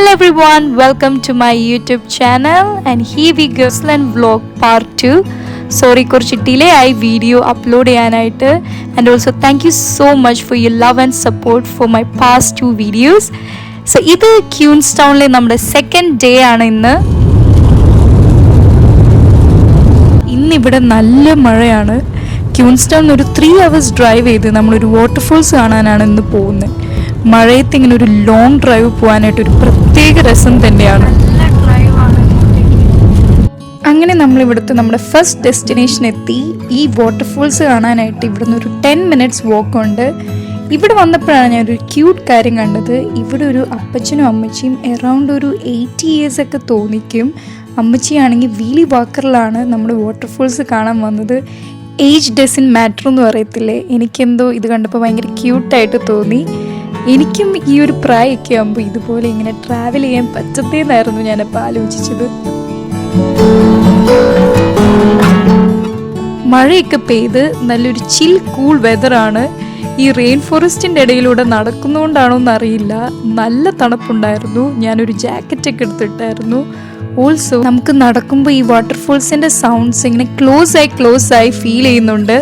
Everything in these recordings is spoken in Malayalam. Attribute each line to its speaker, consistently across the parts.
Speaker 1: Hello everyone, welcome to my YouTube channel and here we go Iceland vlog part 2. Sorry കുറച്ച് ഡിലേ ആയി വീഡിയോ അപ്ലോഡ് ചെയ്യാനായിട്ട് and also thank you so much for your love and support for my past 2 videos. So ഇത് ക്യൂൻസ്റ്റൗണിലെ നമ്മുടെ സെക്കൻഡ് ഡേ ആണ് ഇന്നിവിടെ നല്ല മഴയാണ്. ക്യൂൻസ്റ്റൗണിൽ ഒരു 3 hours ഡ്രൈവ് ചെയ്ത് നമ്മളൊരു വാട്ടർഫോൾസ് കാണാനാണ് ഇന്ന് പോകുന്നത്. മഴയത്ത് ഇങ്ങനെ ഒരു ലോങ് ഡ്രൈവ് പോകാനായിട്ടൊരു പ്രത്യേക രസം തന്നെയാണ്. അങ്ങനെ നമ്മളിവിടുത്തെ നമ്മുടെ ഫസ്റ്റ് ഡെസ്റ്റിനേഷൻ എത്തി. ഈ വാട്ടർഫോൾസ് കാണാനായിട്ട് ഇവിടുന്ന് ഒരു 10 minutes വാക്ക് ഉണ്ട്. ഇവിടെ വന്നപ്പോഴാണ് ഞാനൊരു ക്യൂട്ട് കാര്യം കണ്ടത്. ഇവിടെ ഒരു അപ്പച്ചനും അമ്മച്ചിയും എറൗണ്ട് ഒരു 80 years ഒക്കെ തോന്നിക്കും. അമ്മച്ചിയാണെങ്കിൽ വീലി വാക്കറിലാണ് നമ്മുടെ വാട്ടർഫോൾസ് കാണാൻ വന്നത്. ഏജ് ഡസൻ മാറ്റർ എന്ന് പറയത്തില്ലേ, എനിക്കെന്തോ ഇത് കണ്ടപ്പോൾ ഭയങ്കര ക്യൂട്ടായിട്ട് തോന്നി. എനിക്കും ഈ ഒരു പ്രായമൊക്കെ ആകുമ്പോൾ ഇതുപോലെ ഇങ്ങനെ ട്രാവൽ ചെയ്യാൻ പറ്റത്തേന്നായിരുന്നു ഞാനപ്പോൾ ആലോചിച്ചത്. മഴയൊക്കെ പെയ്ത് നല്ലൊരു ചിൽ കൂൾ വെതറാണ്. ഈ റെയിൻ ഫോറസ്റ്റിൻ്റെ ഇടയിലൂടെ നടക്കുന്നതുകൊണ്ടാണോ എന്നറിയില്ല, നല്ല തണുപ്പുണ്ടായിരുന്നു. ഞാനൊരു ജാക്കറ്റൊക്കെ എടുത്തിട്ടായിരുന്നു. ഓൾസോ നമുക്ക് നടക്കുമ്പോൾ ഈ വാട്ടർഫോൾസിൻ്റെ സൗണ്ട്സ് ഇങ്ങനെ ക്ലോസ് ആയി ഫീൽ ചെയ്യുന്നുണ്ട്.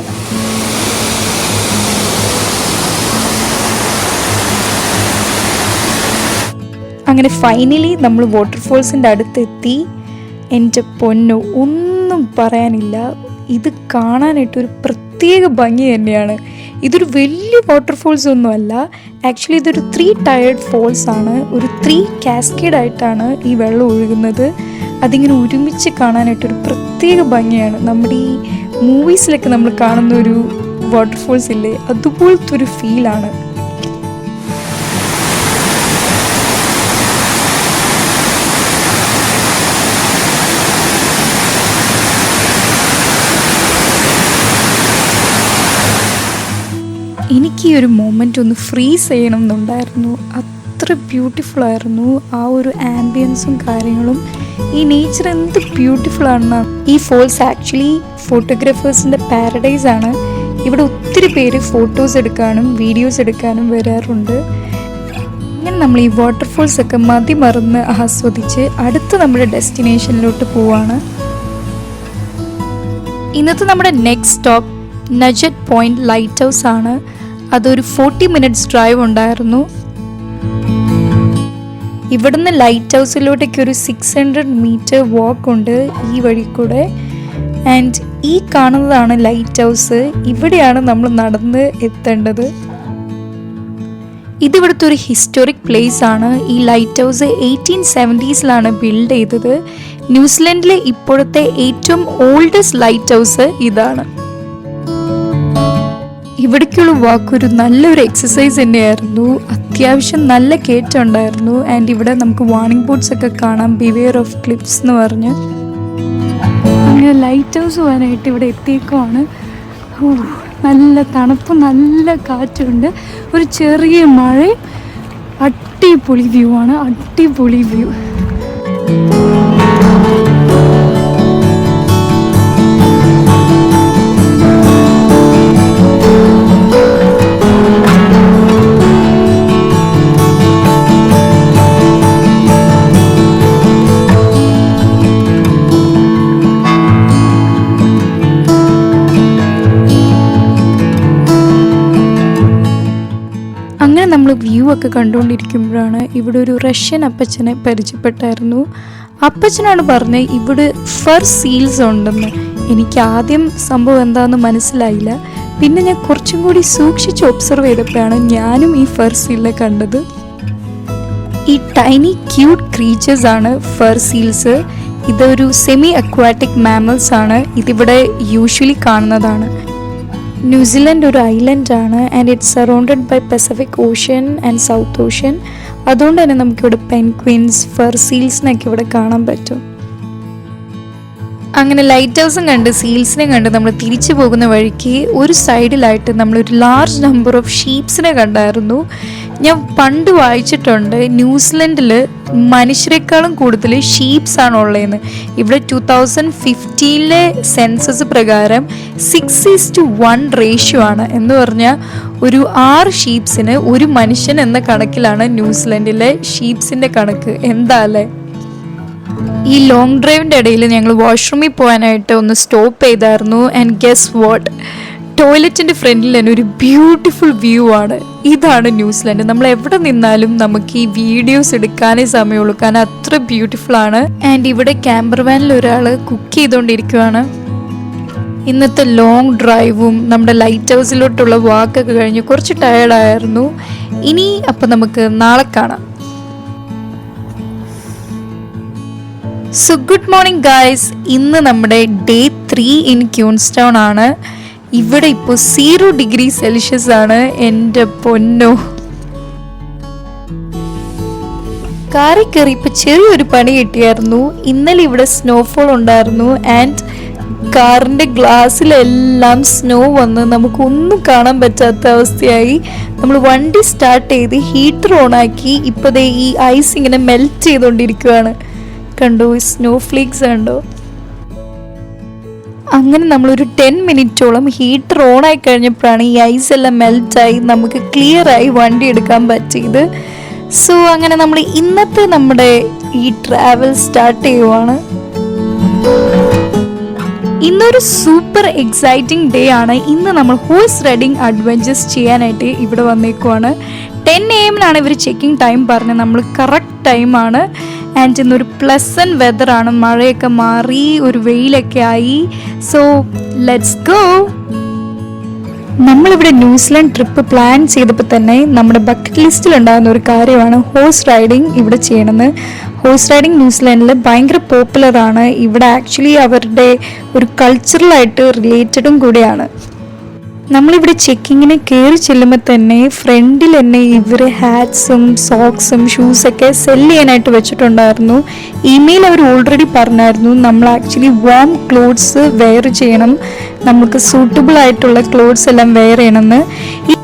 Speaker 1: അങ്ങനെ ഫൈനലി നമ്മൾ വാട്ടർഫോൾസിൻ്റെ അടുത്തെത്തി. എൻ്റെ പൊന്നോ, ഒന്നും പറയാനില്ല. ഇത് കാണാനായിട്ടൊരു പ്രത്യേക ഭംഗി തന്നെയാണ്. ഇതൊരു വലിയ വാട്ടർഫോൾസ് ഒന്നുമല്ല, ആക്ച്വലി ഇതൊരു 3 tired falls ആണ്. ഒരു 3 cascade ആയിട്ടാണ് ഈ വെള്ളം ഒഴുകുന്നത്. അതിങ്ങനെ ഒരുമിച്ച് കാണാനായിട്ടൊരു പ്രത്യേക ഭംഗിയാണ്. നമ്മുടെ ഈ മൂവീസിലൊക്കെ നമ്മൾ കാണുന്ന ഒരു വാട്ടർഫോൾസ് ഇല്ലേ, അതുപോലത്തെ ഒരു ഫീലാണ്. എനിക്ക് ഈ ഒരു മൊമെൻ്റ് ഒന്ന് ഫ്രീസ് ചെയ്യണം എന്നുണ്ടായിരുന്നു. അത്ര ബ്യൂട്ടിഫുൾ ആയിരുന്നു ആ ഒരു ആംബിയൻസും കാര്യങ്ങളും. ഈ നേച്ചർ എന്ത് ബ്യൂട്ടിഫുൾ ആണെന്നാണ്. ഈ ഫോൾസ് ആക്ച്വലി ഫോട്ടോഗ്രാഫേഴ്സിൻ്റെ പാരഡൈസ് ആണ്. ഇവിടെ ഒത്തിരി പേര് ഫോട്ടോസ് എടുക്കാനും വീഡിയോസ് എടുക്കാനും വരാറുണ്ട്. അങ്ങനെ നമ്മൾ ഈ വാട്ടർഫോൾസ് ഒക്കെ മതിമറന്ന് ആസ്വദിച്ച് അടുത്ത നമ്മുടെ ഡെസ്റ്റിനേഷനിലോട്ട് പോവാണ്. ഇന്നത്തെ നമ്മുടെ next stop Nugget Point lighthouse ആണ്. അതൊരു 40 minutes ഡ്രൈവ് ഉണ്ടായിരുന്നു. ഇവിടുന്ന് ലൈറ്റ് ഹൗസിലോട്ടേക്ക് ഒരു 600 meter വാക്ക് ഉണ്ട് ഈ വഴി കൂടെ. ആൻഡ് ഈ കാണുന്നതാണ് ലൈറ്റ് ഹൗസ്. ഇവിടെയാണ് നമ്മൾ നടന്ന് എത്തേണ്ടത്. ഇതിവിടുത്തെ ഒരു ഹിസ്റ്റോറിക് പ്ലേസ് ആണ്. ഈ ലൈറ്റ് ഹൗസ് 1870s ബിൽഡ് ചെയ്തത്. ന്യൂസിലൻഡിലെ ഇപ്പോഴത്തെ ഏറ്റവും ഓൾഡസ്റ്റ് ലൈറ്റ് ഹൗസ് ഇതാണ്. ഇവിടേക്കുള്ള വാക്കൊരു നല്ലൊരു എക്സസൈസ് തന്നെയായിരുന്നു. അത്യാവശ്യം നല്ല കയറ്റം ഉണ്ടായിരുന്നു. ആൻഡ് ഇവിടെ നമുക്ക് വാർണിംഗ് ബോർഡ്സ് ഒക്കെ കാണാം, ബിവെയർ ഓഫ് ക്ലിപ്സ് എന്ന് പറഞ്ഞ്. അങ്ങനെ ലൈറ്റ് ഹൗസ് പോകാനായിട്ട് ഇവിടെ എത്തിയേക്കുവാണ്. നല്ല തണുപ്പ്, നല്ല കാറ്റുണ്ട്, ഒരു ചെറിയ മഴ. അടിപൊളി വ്യൂ ആണ്, അടിപൊളി വ്യൂ. അങ്ങനെ നമ്മൾ വ്യൂ ഒക്കെ കണ്ടുകൊണ്ടിരിക്കുമ്പോഴാണ് ഇവിടെ ഒരു റഷ്യൻ അപ്പച്ചനെ പരിചയപ്പെട്ടായിരുന്നു. അപ്പച്ചനാണ് പറഞ്ഞത് ഇവിടെ ഫർ സീൽസ് ഉണ്ടെന്ന്. എനിക്ക് ആദ്യം സംഭവം എന്താണെന്ന് മനസ്സിലായില്ല. പിന്നെ ഞാൻ കുറച്ചും കൂടി സൂക്ഷിച്ച് ഒബ്സർവ് ചെയ്തപ്പോഴാണ് ഞാനും ഈ ഫർ സീലിനെ കണ്ടത്. ഈ ടൈനി ക്യൂട്ട് ക്രീച്ചേഴ്സ് ആണ് ഫർ സീൽസ്. ഇതൊരു സെമി അക്വാറ്റിക് മാമൽസ് ആണ്. ഇതിവിടെ യൂഷ്വലി കാണുന്നതാണ്. ന്യൂസിലൻഡ് ഒരു ഐലൻഡാണ് and it's surrounded by Pacific Ocean and South Ocean. അതുകൊണ്ട് തന്നെ നമുക്കിവിടെ പെൻഗ്വിൻസ്, ഫർ സീൽസിനൊക്കെ ഇവിടെ കാണാൻ പറ്റും. അങ്ങനെ ലൈറ്റ് ഹൗസും കണ്ട് സീൽസിനെ കണ്ട് നമ്മൾ തിരിച്ചു പോകുന്ന വഴിക്ക് ഒരു സൈഡിലായിട്ട് നമ്മളൊരു ലാർജ് നമ്പർ ഓഫ് ഷീപ്സിനെ കണ്ടായിരുന്നു. ഞാൻ പണ്ട് വായിച്ചിട്ടുണ്ട് ന്യൂസിലൻഡിൽ മനുഷ്യരെക്കാളും കൂടുതൽ ഷീപ്സ് ആണ് ഉള്ളതെന്ന്. ഇവിടെ 2015 സെൻസസ് പ്രകാരം 6:1 റേഷ്യോ ആണ്. എന്ന് പറഞ്ഞാൽ ഒരു 6 ഷീപ്സിന് ഒരു മനുഷ്യൻ എന്ന കണക്കിലാണ് ന്യൂസിലൻഡിലെ ഷീപ്സിൻ്റെ കണക്ക്. എന്താ അല്ലേ? ഈ ലോങ് ഡ്രൈവിൻ്റെ ഇടയിൽ ഞങ്ങൾ വാഷ്റൂമിൽ പോകാനായിട്ട് ഒന്ന് സ്റ്റോപ്പ് ചെയ്തായിരുന്നു. ആൻഡ് ഗെസ് വാട്ട്, ടോയ്ലറ്റിൻ്റെ ഫ്രണ്ടിൽ തന്നെ ഒരു ബ്യൂട്ടിഫുൾ വ്യൂ ആണ്. ഇതാണ് ന്യൂസിലൻഡ്. നമ്മൾ എവിടെ നിന്നാലും നമുക്ക് ഈ വീഡിയോസ് എടുക്കാനേ സമയമുള്ളൂ, കാരണം അത്ര ബ്യൂട്ടിഫുൾ ആണ്. ആൻഡ് ഇവിടെ ക്യാമ്പർ വാനിൽ ഒരാൾ കുക്ക് ചെയ്തുകൊണ്ടിരിക്കുകയാണ്. ഇന്നത്തെ ലോങ് ഡ്രൈവും നമ്മുടെ ലൈറ്റ് ഹൗസിലോട്ടുള്ള വാക്കൊക്കെ കഴിഞ്ഞ് കുറച്ച് ടയേർഡായിരുന്നു. ഇനി അപ്പം നമുക്ക് നാളെ കാണാം. So good morning guys. ഇന്ന് നമ്മുടെ ഡേ 3 ഇൻ ക്യൂൻസ്റ്റൗൺ ആണ്. ഇവിടെ ഇപ്പോൾ 0 ഡിഗ്രി സെൽഷ്യസ് ആണ്. എൻ്റെ പൊന്നോ, കാറിൽ കയറി ഇപ്പോൾ ചെറിയൊരു പണി കിട്ടിയായിരുന്നു. ഇന്നലെ ഇവിടെ സ്നോഫോൾ ഉണ്ടായിരുന്നു. ആൻഡ് കാറിൻ്റെ ഗ്ലാസ്സിലെല്ലാം സ്നോ വന്ന് നമുക്കൊന്നും കാണാൻ പറ്റാത്ത അവസ്ഥയായി. നമ്മൾ വണ്ടി സ്റ്റാർട്ട് ചെയ്ത് ഹീറ്റർ ഓണാക്കി ഇപ്പോൾ ദേ ഈ ഐസ് ഇങ്ങനെ മെൽറ്റ് ചെയ്തുകൊണ്ടിരിക്കുകയാണ്. കണ്ടോ, സ്നോ ഫ്ലേക്സ് കണ്ടോ? അങ്ങനെ നമ്മളൊരു 10 മിനിറ്റോളം ഹീറ്റർ ഓൺ ആയി കഴിഞ്ഞപ്പോഴാണ് ഈ ഐസ് എല്ലാം മെൽറ്റായി നമുക്ക് ക്ലിയർ ആയി വണ്ടി എടുക്കാൻ പറ്റിയത്. സോ അങ്ങനെ നമ്മൾ ഇന്നത്തെ നമ്മുടെ ഈ ട്രാവൽ സ്റ്റാർട്ട് ചെയ്യുവാണ്. ഇന്നൊരു സൂപ്പർ എക്സൈറ്റിംഗ് ഡേ ആണ്. ഇന്ന് നമ്മൾ ഹോഴ്സ് റൈഡിങ് അഡ്വഞ്ചേഴ്സ് ചെയ്യാനായിട്ട് ഇവിടെ വന്നേക്കുവാണ്. 10 AM ഇവർ ചെക്കിംഗ് ടൈം പറഞ്ഞത്. നമ്മൾ കറക്റ്റ് ടൈമാണ്. ആൻഡ് ഇന്നൊരു പ്ലസൻറ്റ് വെതറാണ്. മഴയൊക്കെ മാറി ഒരു വെയിലൊക്കെ ആയി. So let's go. നമ്മളിവിടെ ന്യൂസിലൻഡ് ട്രിപ്പ് പ്ലാൻ ചെയ്തപ്പോൾ തന്നെ നമ്മുടെ ബക്കറ്റ് ലിസ്റ്റിൽ ഉണ്ടാകുന്ന ഒരു കാര്യമാണ് ഹോഴ്സ് റൈഡിങ് ഇവിടെ ചെയ്യണമെന്ന്. ഹോഴ്സ് റൈഡിങ് ന്യൂസിലാൻഡിൽ ഭയങ്കര പോപ്പുലറാണ്. ഇവിടെ ആക്ച്വലി അവരുടെ ഒരു കൾച്ചറലായിട്ട് റിലേറ്റഡും കൂടിയാണ്. നമ്മളിവിടെ ചെക്കിങ്ങിന് കയറി ചെല്ലുമ്പോൾ തന്നെ ഫ്രണ്ടിൽ തന്നെ ഇവർ ഹാറ്റ്സും സോക്സും ഷൂസൊക്കെ സെല്ല് ചെയ്യാനായിട്ട് വെച്ചിട്ടുണ്ടായിരുന്നു. ഇമെയിൽ അവർ ഓൾറെഡി പറഞ്ഞായിരുന്നു നമ്മൾ ആക്ച്വലി വാം ക്ലോത്ത്സ് വെയർ ചെയ്യണം, നമുക്ക് സൂട്ടബിൾ ആയിട്ടുള്ള ക്ലോത്ത്സ് എല്ലാം വെയർ ചെയ്യണമെന്ന്.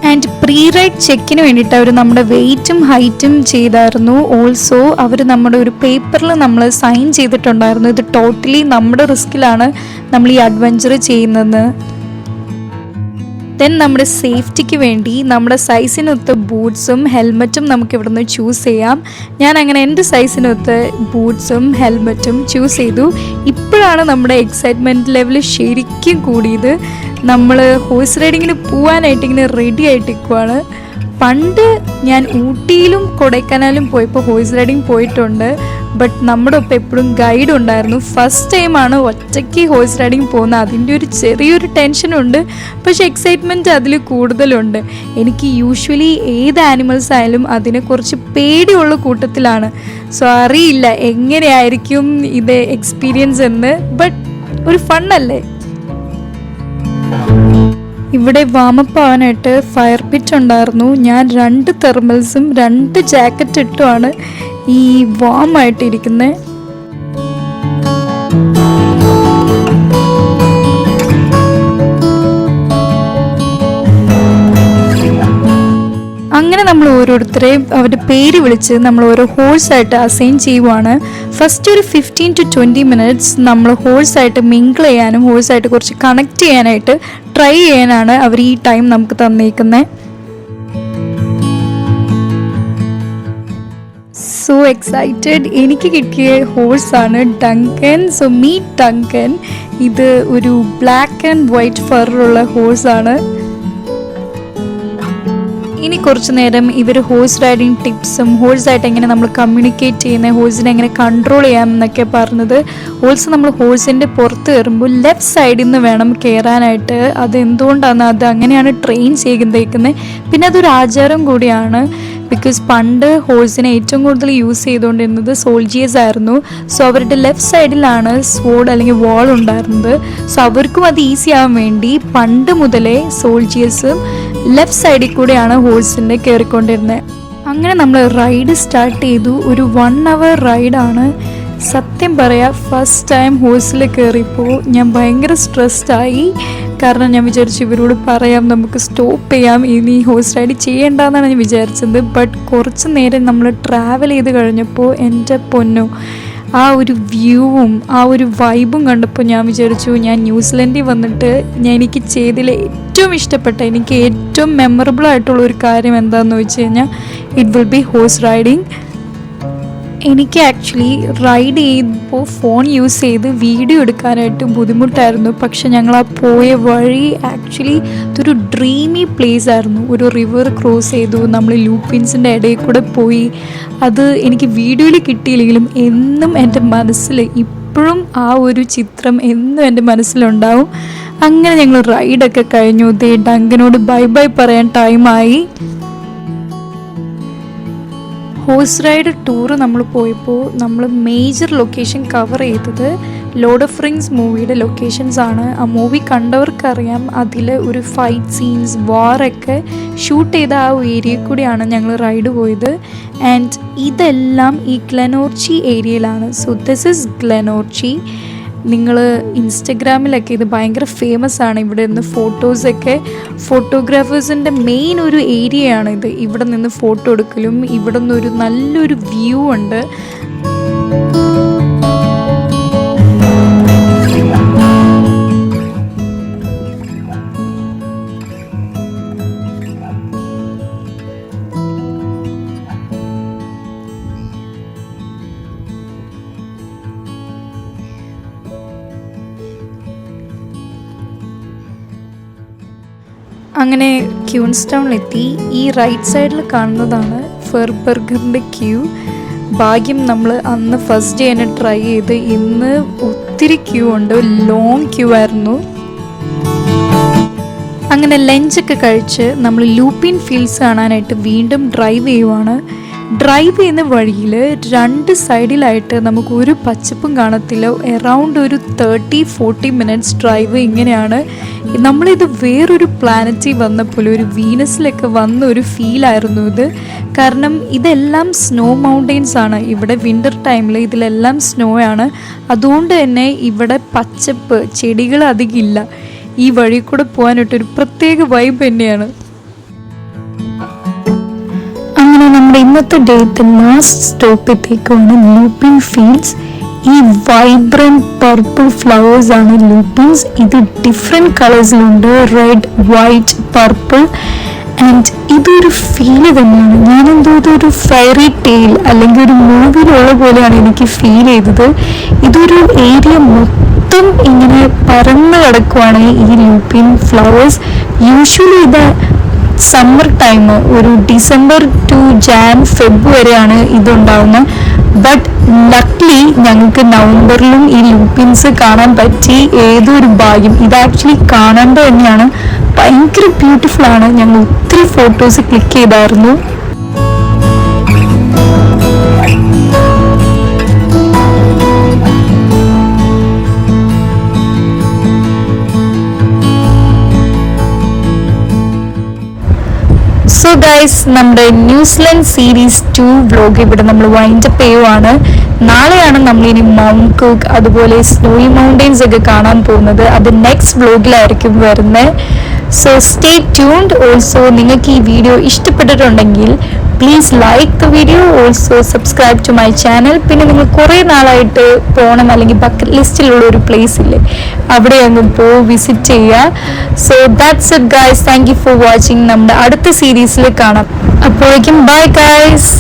Speaker 1: ആൻഡ് പ്രീ റൈഡ് ചെക്കിന് വേണ്ടിയിട്ട് അവർ നമ്മുടെ വെയ്റ്റും ഹൈറ്റും ചെയ്തായിരുന്നു. ഓൾസോ അവർ നമ്മുടെ ഒരു പേപ്പറിൽ നമ്മൾ സൈൻ ചെയ്തിട്ടുണ്ടായിരുന്നു. ഇത് ടോട്ടലി നമ്മുടെ റിസ്കിലാണ് നമ്മൾ ഈ അഡ്വഞ്ചർ ചെയ്യുന്നത്. ദെൻ നമ്മുടെ സേഫ്റ്റിക്ക് വേണ്ടി നമ്മുടെ സൈസിനൊത്ത് ബൂട്ട്സും ഹെൽമറ്റും നമുക്ക് ഇവിടെ നിന്ന് ചൂസ് ചെയ്യാം. ഞാൻ അങ്ങനെ എൻ്റെ സൈസിനൊത്ത് ബൂട്ട്സും ഹെൽമറ്റും ചൂസ് ചെയ്തു. ഇപ്പോഴാണ് നമ്മുടെ എക്സൈറ്റ്മെൻറ്റ് ലെവൽ ശരിക്കും കൂടിയത്. നമ്മൾ ഹോഴ്സ് റൈഡിങ്ങിന് പോകാനായിട്ട് ഇങ്ങനെ റെഡി ആയിട്ടിരിക്കുവാണ്. പണ്ട് ഞാൻ ഊട്ടിയിലും കൊടൈക്കനാലും പോയപ്പോൾ ഹോഴ്സ് റൈഡിങ് പോയിട്ടുണ്ട്. ബട്ട് നമ്മുടെ ഒപ്പം എപ്പോഴും ഗൈഡ് ഉണ്ടായിരുന്നു. ഫസ്റ്റ് ടൈമാണ് ഒറ്റയ്ക്ക് ഹോഴ്സ് റൈഡിങ് പോകുന്നത്. അതിൻ്റെ ഒരു ചെറിയൊരു ടെൻഷനുണ്ട്, പക്ഷേ എക്സൈറ്റ്മെൻറ്റ് അതിൽ കൂടുതലുണ്ട്. എനിക്ക് യൂഷ്വലി ഏത് ആനിമൽസ് ആയാലും അതിനെ കുറച്ച് പേടിയുള്ള കൂട്ടത്തിലാണ്. സോ അറിയില്ല എങ്ങനെയായിരിക്കും ഇത് എക്സ്പീരിയൻസ് എന്ന്. ബട്ട് ഒരു ഫണ്ണല്ലേ. ഇവിടെ വാമപ്പ് ആവാനായിട്ട് ഫയർ പിറ്റ് ഉണ്ടായിരുന്നു. ഞാൻ 2 തെർമൽസും 2 ജാക്കറ്റ് ഇട്ടുമാണ് ഈ വാമായിട്ടിരിക്കുന്നത്. അങ്ങനെ നമ്മൾ ഓരോരുത്തരെയും അവരുടെ പേര് വിളിച്ച് നമ്മൾ ഓരോ ഹോഴ്സായിട്ട് അസൈൻ ചെയ്യുവാണ്. ഫസ്റ്റ് ഒരു 15 to 20 മിനിറ്റ്സ് നമ്മൾ ഹോഴ്സായിട്ട് മിങ്കിൾ ചെയ്യാനും ഹോഴ്സായിട്ട് കുറച്ച് കണക്ട് ചെയ്യാനായിട്ട് ട്രൈ ചെയ്യാനാണ് അവർ ഈ ടൈം നമുക്ക് തന്നേക്കുന്നത്. So excited. എനിക്ക് കിട്ടിയ ഹോഴ്സാണ് ഡങ്കൻ. So meet Duncan. ഇത് ഒരു ബ്ലാക്ക് ആൻഡ് വൈറ്റ് ഫറുള്ള ഹോഴ്സാണ്. ഇനി കുറച്ച് നേരം ഇവർ ഹോഴ്സ് റൈഡിങ് ടിപ്സും ഹോഴ്സായിട്ട് എങ്ങനെ നമ്മൾ കമ്മ്യൂണിക്കേറ്റ് ചെയ്യുന്നത്, ഹോഴ്സിനെ എങ്ങനെ കൺട്രോൾ ചെയ്യാം എന്നൊക്കെ പറഞ്ഞത്. ഓൾസോ നമ്മൾ ഹോഴ്സിൻ്റെ പുറത്ത് കയറുമ്പോൾ ലെഫ്റ്റ് സൈഡിൽ നിന്ന് വേണം കയറാനായിട്ട്. അത് എന്തുകൊണ്ടാണ് അത് അങ്ങനെയാണ് ട്രെയിൻ ചെയ്തേക്കുന്നത്. പിന്നെ അതൊരു ആചാരം കൂടിയാണ്. ബിക്കോസ് പണ്ട് ഹോഴ്സിനെ ഏറ്റവും കൂടുതൽ യൂസ് ചെയ്തുകൊണ്ടിരുന്നത് സോൾജിയേഴ്സ് ആയിരുന്നു. സോ അവരുടെ ലെഫ്റ്റ് സൈഡിലാണ് സ്വോർഡ് അല്ലെങ്കിൽ വാൾ ഉണ്ടായിരുന്നത്. സോ അവർക്കും അത് ഈസി ആവാൻ വേണ്ടി പണ്ട് മുതലേ സോൾജിയേഴ്സും ലെഫ്റ്റ് സൈഡിൽ കൂടെയാണ് ഹോഴ്സിൻ്റെ കയറിക്കൊണ്ടിരുന്നത്. അങ്ങനെ നമ്മൾ റൈഡ് സ്റ്റാർട്ട് ചെയ്തു. ഒരു 1 hour റൈഡാണ്. സത്യം പറയാം, ഫസ്റ്റ് ടൈം ഹോഴ്സിൽ കയറിയപ്പോൾ ഞാൻ ഭയങ്കര സ്ട്രെസ്ഡായി. കാരണം ഞാൻ വിചാരിച്ചു ഇവരോട് പറയാം, നമുക്ക് സ്റ്റോപ്പ് ചെയ്യാം, ഇനി ഹോഴ്സ് റൈഡ് ചെയ്യേണ്ടെന്നാണ് ഞാൻ വിചാരിച്ചത്. ബട്ട് കുറച്ച് നേരം നമ്മൾ ട്രാവൽ ചെയ്ത് കഴിഞ്ഞപ്പോൾ എൻ്റെ പൊന്നോ, ആ ഒരു വ്യൂവും ആ ഒരു വൈബും കണ്ടപ്പോൾ ഞാൻ വിചാരിച്ചു ഞാൻ ന്യൂസിലൻഡിൽ വന്നിട്ട് എനിക്ക് ചെയ്തതിൽ ഏറ്റവും ഇഷ്ടപ്പെട്ട, എനിക്ക് ഏറ്റവും മെമ്മറബിൾ ആയിട്ടുള്ള ഒരു കാര്യം എന്താണെന്ന് വെച്ച് കഴിഞ്ഞാൽ it will be horse riding. എനിക്ക് ആക്ച്വലി റൈഡ് ചെയ്യുമ്പോൾ ഫോൺ യൂസ് ചെയ്ത് വീഡിയോ എടുക്കാനായിട്ട് ബുദ്ധിമുട്ടായിരുന്നു. പക്ഷെ ഞങ്ങൾ ആ പോയ വഴി ആക്ച്വലി ഇതൊരു ഡ്രീമി പ്ലേസ് ആയിരുന്നു. ഒരു റിവർ ക്രോസ് ചെയ്തു, നമ്മൾ ലൂപ്പിൻസിൻ്റെ ഇടയിൽ കൂടെ പോയി. അത് എനിക്ക് വീഡിയോയിൽ കിട്ടിയില്ലെങ്കിലും എന്നും എൻ്റെ മനസ്സിൽ ഇപ്പോഴും ആ ഒരു ചിത്രം എന്നും എൻ്റെ മനസ്സിലുണ്ടാവും. അങ്ങനെ ഞങ്ങൾ റൈഡൊക്കെ കഴിഞ്ഞു. ഡങ്കനോട് ബൈ ബൈ പറയാൻ ടൈമായി. ഹോഴ്സ് റൈഡ് ടൂറ് നമ്മൾ പോയപ്പോൾ നമ്മൾ മേജർ ലൊക്കേഷൻ കവർ ചെയ്തത് ലോർഡ് ഓഫ് റിങ്സ് മൂവിയുടെ ലൊക്കേഷൻസാണ്. ആ മൂവി കണ്ടവർക്കറിയാം, അതിൽ ഒരു ഫൈറ്റ് സീൻസ്, വാറൊക്കെ ഷൂട്ട് ചെയ്ത ആ ഏരിയയിൽ കൂടിയാണ് ഞങ്ങൾ റൈഡ് പോയത്. ആൻഡ് ഇതെല്ലാം ഈ ഗ്ലെനോർച്ചി ഏരിയയിലാണ്. So this is Glenorchy. നിങ്ങൾ ഇൻസ്റ്റഗ്രാമിലൊക്കെ ഇത് ഭയങ്കര ഫേമസ് ആണ്. ഇവിടെ നിന്ന് ഫോട്ടോസൊക്കെ, ഫോട്ടോഗ്രാഫേഴ്സിൻ്റെ മെയിൻ ഒരു ഏരിയയാണ് ഇത്. ഇവിടെ നിന്ന് ഫോട്ടോ എടുക്കലും ഇവിടെ നിന്നൊരു നല്ലൊരു വ്യൂ ഉണ്ട്. അങ്ങനെ ക്യൂൻസ്റ്റൗണിലെത്തി. ഈ റൈറ്റ് സൈഡിൽ കാണുന്നതാണ് ഫെർബർഗറിൻ്റെ ക്യൂ. ഭാഗ്യം നമ്മൾ അന്ന് ഫസ്റ്റ് ഡേ തന്നെ ട്രൈ ചെയ്ത്. ഇന്ന് ഒത്തിരി ക്യൂ ഉണ്ട്, ലോങ് ക്യൂ ആയിരുന്നു. അങ്ങനെ ലഞ്ചൊക്കെ കഴിച്ച് നമ്മൾ ലൂപ്പിൻ ഫീൽഡ്സ് കാണാനായിട്ട് വീണ്ടും ഡ്രൈവ് ചെയ്യുവാണ്. ഡ്രൈവ് ചെയ്യുന്ന വഴിയിൽ രണ്ട് സൈഡിലായിട്ട് നമുക്ക് ഒരു പച്ചപ്പും കാണത്തില്ല. എറൗണ്ട് ഒരു 30-40 മിനിറ്റ്സ് ഡ്രൈവ് ഇങ്ങനെയാണ്. നമ്മളിത് വേറൊരു പ്ലാനറ്റിൽ വന്നപ്പോൾ, ഒരു വീനസിലൊക്കെ വന്ന ഒരു ഫീലായിരുന്നു ഇത്. കാരണം ഇതെല്ലാം സ്നോ മൗണ്ടെയ്ൻസ് ആണ്. ഇവിടെ വിൻ്റർ ടൈമിൽ ഇതിലെല്ലാം സ്നോ ആണ്. അതുകൊണ്ട് തന്നെ ഇവിടെ പച്ചപ്പ്, ചെടികൾ അധികം ഇല്ല. ഈ വഴി കൂടെ പോകാനായിട്ടൊരു പ്രത്യേക വൈബ് തന്നെയാണ്. അങ്ങനെ നമ്മുടെ ഇന്നത്തെ ഡേറ്റ് ലാസ്റ്റ് സ്റ്റോപ്പ് എത്തിയേക്കുവാണ് ലൂപ്പിൻ ഫീൽഡ്സ്. ഈ വൈബ്രൻറ്റ് പർപ്പിൾ ഫ്ലവേഴ്സ് ആണ് ലൂപ്പിൻസ്. ഇത് ഡിഫറെൻറ്റ് കളേഴ്സിലുണ്ട്, റെഡ്, വൈറ്റ്, പർപ്പിൾ. ആൻഡ് ഇതൊരു ഫീല് തന്നെയാണ്. ഞാനെന്തോ ഇതൊരു ഫെയറി ടെയിൽ അല്ലെങ്കിൽ ഒരു മൂവിയിലുള്ള പോലെയാണ് എനിക്ക് ഫീൽ ചെയ്തത്. ഇതൊരു ഏരിയ മൊത്തം ഇങ്ങനെ പരന്ന് കിടക്കുവാണ് ഈ ലൂപ്പിൻ ഫ്ലവേഴ്സ്. യൂഷ്വലി ഇത് സമ്മർ ടൈം, ഒരു ഡിസംബർ ടു ഫെബ് വരെയാണ് ഇതുണ്ടാവുന്നത്. ബട്ട് ലക്ലി ഞങ്ങൾക്ക് നവംബറിലും ഈ ലൂപ്പിൻസ് കാണാൻ പറ്റി. ഏതൊരു ഭാഗ്യം. ഇത് ആക്ച്വലി കാണേണ്ടത് തന്നെയാണ്. ഭയങ്കര ബ്യൂട്ടിഫുൾ ആണ്. ഞങ്ങൾ ഒത്തിരി ഫോട്ടോസ് ക്ലിക്ക് ചെയ്തായിരുന്നു. സോ ഗൈസ്, നമ്മുടെ ന്യൂസിലൻഡ് സീരീസ് 2 വ്ലോഗ് ഇവിടെ നമ്മൾ വൈൻഡപ്പ് ചെയ്യുവാണ്. നാളെയാണ് നമ്മളിനി മൗണ്ട് കുക്ക് അതുപോലെ സ്നോയി മൗണ്ടെയ്ൻസ് ഒക്കെ കാണാൻ പോകുന്നത്. അത് നെക്സ്റ്റ് വ്ലോഗിലായിരിക്കും വരുന്നത്. So stay tuned. ഓൾസോ നിങ്ങൾക്ക് ഈ വീഡിയോ ഇഷ്ടപ്പെട്ടിട്ടുണ്ടെങ്കിൽ please like the video, also subscribe to my channel. പിന്നെ നിങ്ങൾ കുറേ നാളായിട്ട് പോകണം അല്ലെങ്കിൽ ബക്കറ്റ് ലിസ്റ്റിലുള്ള ഒരു പ്ലേസ് ഇല്ലേ, അവിടെ അങ്ങ് വിസിറ്റ് ചെയ്യുക. So that's it guys. Thank you for watching. നമ്മുടെ അടുത്ത സീരീസിൽ കാണാം. അപ്പോഴേക്കും ബൈ ഗൈസ്.